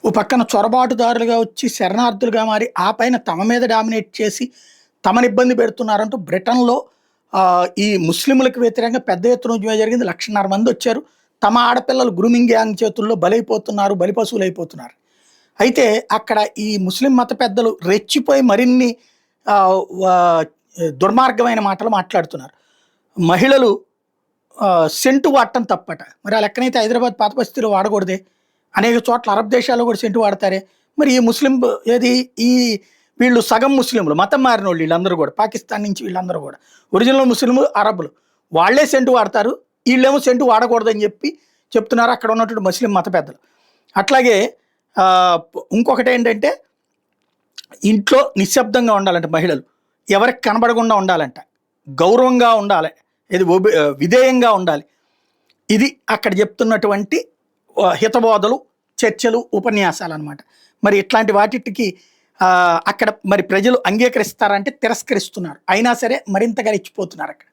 ఓ పక్కన చొరబాటుదారులుగా వచ్చి శరణార్థులుగా మారి ఆ పైన తమ మీద డామినేట్ చేసి తమని ఇబ్బంది పెడుతున్నారంటూ బ్రిటన్‌లో ఈ ముస్లింలకు వ్యతిరేకంగా పెద్ద ఎత్తున ఉద్యమం జరిగింది. 1,50,000 మంది వచ్చారు. తమ ఆడపిల్లలు గ్రూమింగ్ గ్యాంగ్ చేతుల్లో బలైపోతున్నారు, బలిపశువులైపోతున్నారు. అయితే అక్కడ ఈ ముస్లిం మత పెద్దలు రెచ్చిపోయి మరిన్ని వ దుర్మార్గమైన మాటలు మాట్లాడుతున్నారు. మహిళలు సెంటు వాడటం తప్పట. మరి ఆ లెక్కనైతే హైదరాబాద్ పాత బస్తీలో వాడకూడదే? అనేక చోట్ల అరబ్ దేశాల్లో కూడా సెంటు వాడతారే? మరి ఈ ముస్లిం ఏది ఈ వీళ్ళు సగం ముస్లింలు, మతం మారినోళ్ళు వీళ్ళందరూ కూడా. పాకిస్తాన్ నుంచి వీళ్ళందరూ కూడా. ఒరిజినల్ ముస్లింలు, అరబ్బులు. వాళ్ళే సెంటు వాడతారు. వీళ్ళేమో సెంటు వాడకూడదని చెప్తున్నారు అక్కడ ఉన్నటువంటి ముస్లిం మత పెద్దలు. అట్లాగే ఇంకొకటి ఏంటంటే ఇంట్లో నిశ్శబ్దంగా ఉండాలంట మహిళలు. ఎవరికి కనబడకుండా ఉండాలంట. గౌరవంగా ఉండాలి. ఇది విధేయంగా ఉండాలి. ఇది అక్కడ చెప్తున్నటువంటి హితబోధలు, చర్చలు, ఉపన్యాసాలు అనమాట. మరి ఇట్లాంటి వాటికి అక్కడ మరి ప్రజలు అంగీకరిస్తారంటే తిరస్కరిస్తున్నారు. అయినా సరే మరింతగా రెచ్చిపోతున్నారు అక్కడ.